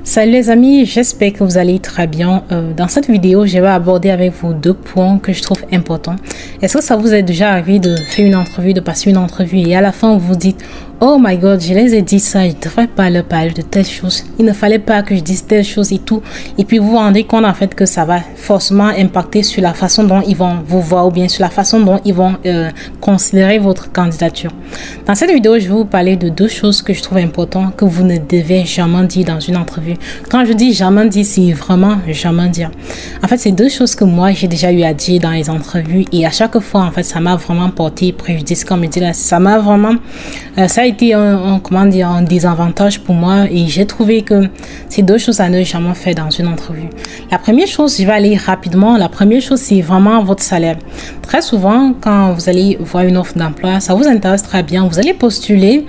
Salut les amis, j'espère que vous allez très bien. Dans cette vidéo, je vais aborder avec vous deux points que je trouve importants. Est-ce que ça vous est déjà arrivé de faire une entrevue, de passer une entrevue et à la fin vous vous dites « Oh my god, je les ai dit ça, je ne devrais pas leur parler de telle chose. Il ne fallait pas que je dise telle chose et tout. » Et puis vous vous rendez compte en fait que ça va forcément impacter sur la façon dont ils vont vous voir ou bien sur la façon dont ils vont considérer votre candidature. Dans cette vidéo, je vais vous parler de deux choses que je trouve importantes que vous ne devez jamais dire dans une entrevue. Quand je dis jamais dire, c'est vraiment jamais dire. En fait, c'est deux choses que moi, j'ai déjà eu à dire dans les entrevues et à chaque fois, en fait, ça m'a vraiment porté préjudice. Comme je dis là, ça m'a vraiment... ça a été un désavantage pour moi et j'ai trouvé que c'est deux choses à ne jamais faire dans une entrevue. La première chose, je vais aller rapidement. La première chose, c'est vraiment votre salaire. Très souvent, quand vous allez voir une offre d'emploi, ça vous intéresse très bien. Vous allez postuler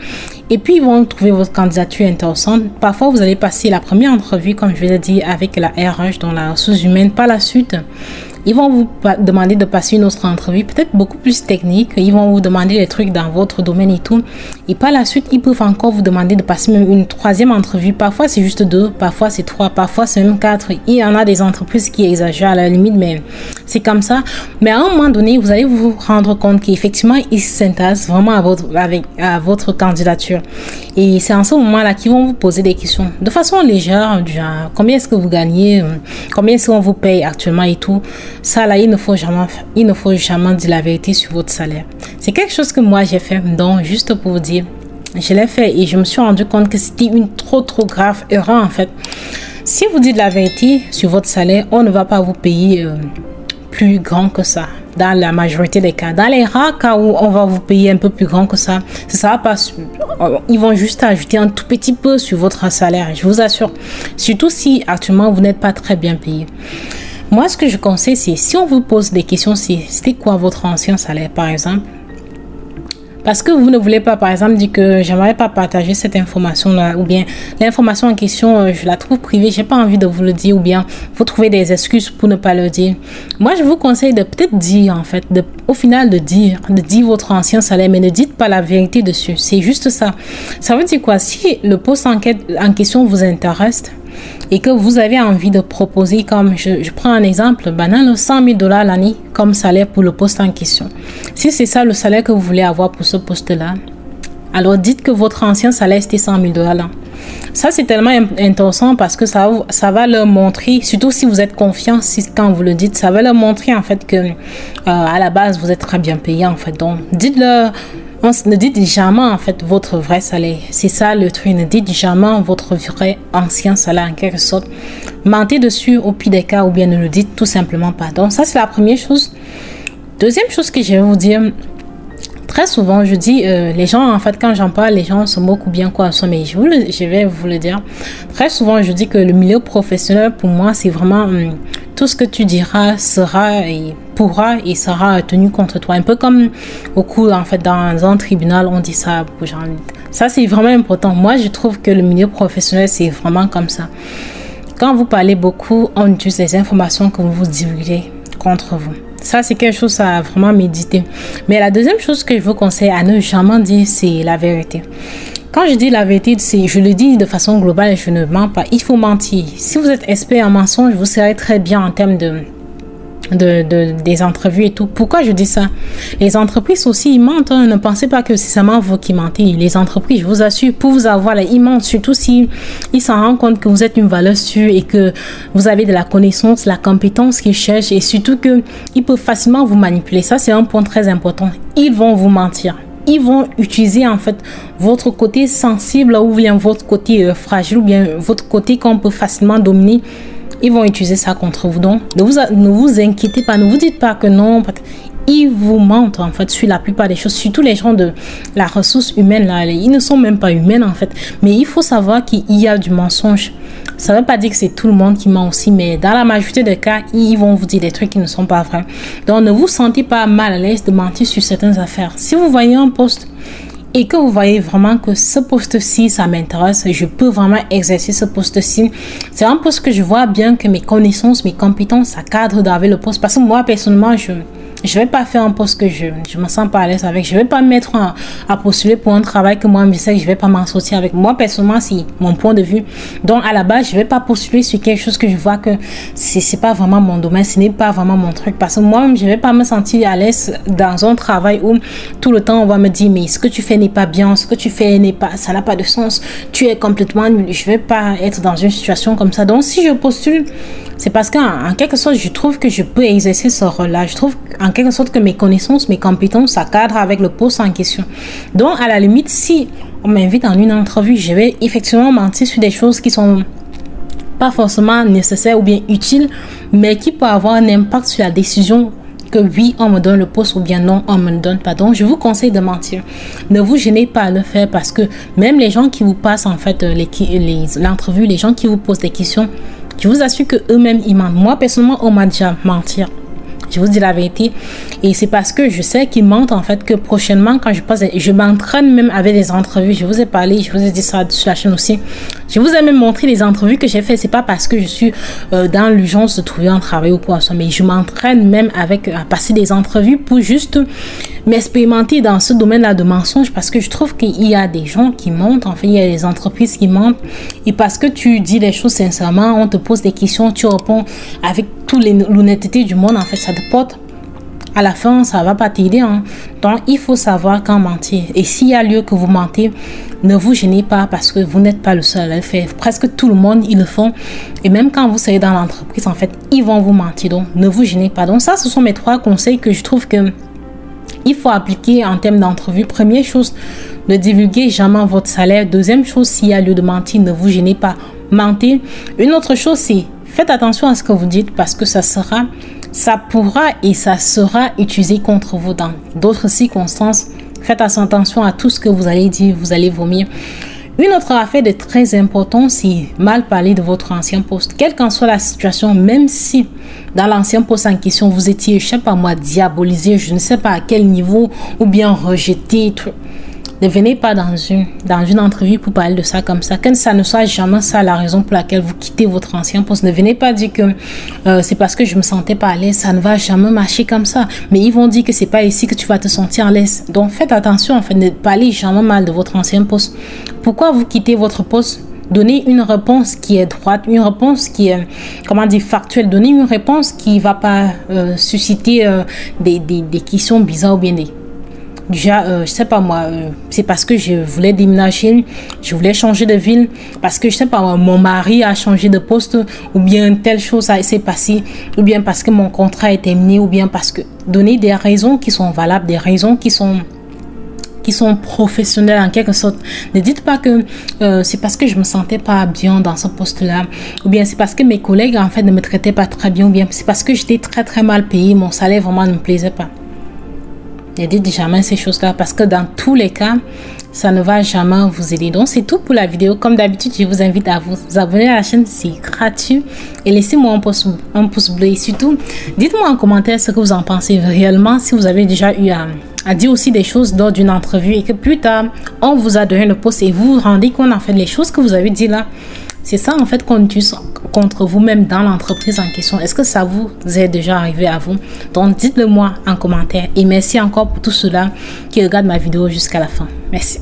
et puis ils vont trouver votre candidature intéressante. Parfois, vous allez passer la première entrevue, comme je vous ai dit, avec la RH, dans la ressource humaine. Par la suite, ils vont vous demander de passer une autre entrevue, peut-être beaucoup plus technique. Ils vont vous demander des trucs dans votre domaine et tout. Et par la suite, ils peuvent encore vous demander de passer même une troisième entrevue. Parfois, c'est juste 2, parfois c'est 3, parfois c'est même 4. Il y en a des entreprises qui exagèrent à la limite, mais c'est comme ça. Mais à un moment donné, vous allez vous rendre compte qu'effectivement, ils s'intéressent vraiment à votre candidature. Et c'est en ce moment-là qu'ils vont vous poser des questions de façon légère, du genre, combien est-ce que vous gagnez, combien est-ce qu'on vous paye actuellement et tout. Ça là, il ne faut jamais dire la vérité sur votre salaire. C'est quelque chose que moi j'ai fait, donc juste pour vous dire, je l'ai fait et je me suis rendu compte que c'était une trop grave erreur en fait. Si vous dites la vérité sur votre salaire, on ne va pas vous payer plus grand que ça. Dans la majorité des cas, dans les rares cas où on va vous payer un peu plus grand que ça, ça va pas. Ils vont juste ajouter un tout petit peu sur votre salaire, je vous assure. Surtout si actuellement vous n'êtes pas très bien payé. Moi, ce que je conseille, c'est si on vous pose des questions, c'était quoi votre ancien salaire, par exemple? Parce que vous ne voulez pas, par exemple, dire que j'aimerais pas partager cette information-là, ou bien l'information en question, je la trouve privée, j'ai pas envie de vous le dire, ou bien vous trouvez des excuses pour ne pas le dire. Moi, je vous conseille de peut-être dire, en fait, au final, de dire votre ancien salaire, mais ne dites pas la vérité dessus. C'est juste ça. Ça veut dire quoi? Si le poste en question vous intéresse, et que vous avez envie de proposer, comme je prends un exemple banal, 100 000 $ l'année comme salaire pour le poste en question. Si c'est ça le salaire que vous voulez avoir pour ce poste-là, alors dites que votre ancien salaire c'était 100 000 $. Ça c'est tellement intéressant parce que ça va leur montrer, surtout si vous êtes confiant, quand vous le dites, ça va leur montrer en fait que à la base vous êtes très bien payé en fait. Donc dites-leur. Ne dites jamais en fait votre vrai salaire. C'est ça le truc. Ne dites jamais votre vrai ancien salaire en quelque sorte. Mentez dessus au pire des cas ou bien ne le dites tout simplement pas. Donc ça c'est la première chose. Deuxième chose que je vais vous dire. Très souvent je dis les gens en fait quand j'en parle les gens se moquent ou bien quoi mais je vais vous le dire. Très souvent je dis que le milieu professionnel pour moi c'est vraiment tout ce que tu diras sera et pourra et sera tenu contre toi. Un peu comme au cours en fait dans un tribunal on dit ça pour gens. Ça c'est vraiment important. Moi je trouve que le milieu professionnel c'est vraiment comme ça. Quand vous parlez beaucoup on utilise les informations que vous divulguez contre vous. Ça, c'est quelque chose à vraiment méditer. Mais la deuxième chose que je vous conseille à ne jamais dire, c'est la vérité. Quand je dis la vérité, je le dis de façon globale et je ne mens pas. Il faut mentir. Si vous êtes expert en mensonge, vous serez très bien en termes des entrevues et tout. Pourquoi je dis ça? Les entreprises aussi, ils mentent. Hein. Ne pensez pas que c'est seulement vous qui mentez. Les entreprises, je vous assure, pour vous avoir là, ils mentent. Surtout si ils s'en rendent compte que vous êtes une valeur sûre et que vous avez de la connaissance, la compétence qu'ils cherchent et surtout qu'ils peuvent facilement vous manipuler. Ça, c'est un point très important. Ils vont vous mentir. Ils vont utiliser en fait votre côté sensible ou bien votre côté fragile ou bien votre côté qu'on peut facilement dominer. Ils vont utiliser ça contre vous. Donc, ne vous inquiétez pas. Ne vous dites pas que non. Ils vous mentent, en fait, sur la plupart des choses. Surtout les gens de la ressource humaine, là. Ils ne sont même pas humains, en fait. Mais il faut savoir qu'il y a du mensonge. Ça ne veut pas dire que c'est tout le monde qui ment aussi. Mais dans la majorité des cas, ils vont vous dire des trucs qui ne sont pas vrais. Donc, ne vous sentez pas mal à l'aise de mentir sur certaines affaires. Si vous voyez un poste et que vous voyez vraiment que ce poste-ci, ça m'intéresse, je peux vraiment exercer ce poste-ci. C'est un poste que je vois bien que mes connaissances, mes compétences, ça cadre avec le poste. Parce que moi, personnellement, je vais pas faire un poste que je me sens pas à l'aise avec. Je vais pas me mettre à postuler pour un travail que moi je sais que je vais pas m'en sortir avec. Moi personnellement, c'est mon point de vue. Donc à la base, je vais pas postuler sur quelque chose que je vois que c'est pas vraiment mon domaine, ce n'est pas vraiment mon truc, parce que moi je vais pas me sentir à l'aise dans un travail où tout le temps on va me dire mais ce que tu fais n'est pas bien, ce que tu fais n'est pas, ça n'a pas de sens, tu es complètement nul. Je vais pas être dans une situation comme ça. Donc si je postule, c'est parce qu'en quelque sorte, je trouve que je peux exercer ce rôle-là. Je trouve en quelque sorte que mes connaissances, mes compétences, ça cadre avec le poste en question. Donc, à la limite, si on m'invite en une entrevue, je vais effectivement mentir sur des choses qui sont pas forcément nécessaires ou bien utiles, mais qui peuvent avoir un impact sur la décision que oui, on me donne le poste ou bien non, on me le donne pas. Donc, je vous conseille de mentir. Ne vous gênez pas à le faire parce que même les gens qui vous passent en fait l'entrevue, les gens qui vous posent des questions, je vous assure que eux-mêmes ils mentent. Moi personnellement, on m'a déjà menti. Je vous dis la vérité. Et c'est parce que je sais qu'ils mentent en fait que prochainement, quand je passe, je m'entraîne même avec les entrevues. Je vous ai parlé, je vous ai dit ça sur la chaîne aussi. Je vous ai même montré les entrevues que j'ai fait. C'est pas parce que je suis dans l'urgence de trouver un travail ou quoi, mais je m'entraîne même avec à passer des entrevues pour juste m'expérimenter dans ce domaine-là de mensonges, parce que je trouve qu'il y a des gens qui mentent. En fait, il y a des entreprises qui mentent. Et parce que tu dis les choses sincèrement, on te pose des questions, tu réponds avec toute l'honnêteté du monde. En fait, ça te porte. À la fin, ça va pas t'aider. Hein. Donc, il faut savoir quand mentir. Et s'il y a lieu que vous mentez, ne vous gênez pas parce que vous n'êtes pas le seul à le faire. Presque tout le monde, ils le font. Et même quand vous serez dans l'entreprise, en fait, ils vont vous mentir. Donc, ne vous gênez pas. Donc, ça, ce sont mes 3 conseils que je trouve que il faut appliquer en termes d'entrevue. Première chose, ne divulguez jamais votre salaire. Deuxième chose, s'il y a lieu de mentir, ne vous gênez pas. Mentez. Une autre chose, c'est faites attention à ce que vous dites parce que ça pourra et ça sera utilisé contre vous dans d'autres circonstances. Faites attention à tout ce que vous allez dire, vous allez vomir. Une autre affaire de très important, c'est mal parler de votre ancien poste. Quelle qu'en soit la situation, même si dans l'ancien poste en question, vous étiez, je sais pas moi, diabolisé, je ne sais pas à quel niveau, ou bien rejeté, ne venez pas dans une entrevue pour parler de ça comme ça. Que ça ne soit jamais ça la raison pour laquelle vous quittez votre ancien poste. Ne venez pas dire que c'est parce que je me sentais pas à l'aise. Ça ne va jamais marcher comme ça. Mais ils vont dire que c'est pas ici que tu vas te sentir à l'aise. Donc faites attention, en fait, ne parlez jamais mal de votre ancien poste. Pourquoi vous quittez votre poste? Donnez une réponse qui est droite, une réponse qui est, comment dire, factuelle. Donnez une réponse qui ne va pas susciter des questions bizarres ou bien des... Déjà, je sais pas moi, c'est parce que je voulais déménager, je voulais changer de ville, parce que je sais pas moi, mon mari a changé de poste, ou bien telle chose s'est passée, ou bien parce que mon contrat est terminé, ou bien parce que... Donnez des raisons qui sont valables, des raisons qui sont professionnels en quelque sorte. Ne dites pas que c'est parce que je me sentais pas bien dans ce poste-là, ou bien c'est parce que mes collègues en fait ne me traitaient pas très bien, ou bien c'est parce que j'étais très mal payé, mon salaire vraiment ne me plaisait pas. Ne dites jamais ces choses-là parce que dans tous les cas, ça ne va jamais vous aider. Donc c'est tout pour la vidéo. Comme d'habitude, je vous invite à vous abonner à la chaîne, c'est gratuit, et laissez-moi un pouce bleu. Et surtout, dites-moi en commentaire ce que vous en pensez réellement, si vous avez déjà eu à dire aussi des choses lors d'une entrevue et que plus tard, on vous a donné le poste et vous vous rendez compte en fait les choses que vous avez dit là. C'est ça en fait qu'on utilise contre vous-même dans l'entreprise en question. Est-ce que ça vous est déjà arrivé à vous? Donc dites-le moi en commentaire. Et merci encore pour tous ceux-là qui regardent ma vidéo jusqu'à la fin. Merci.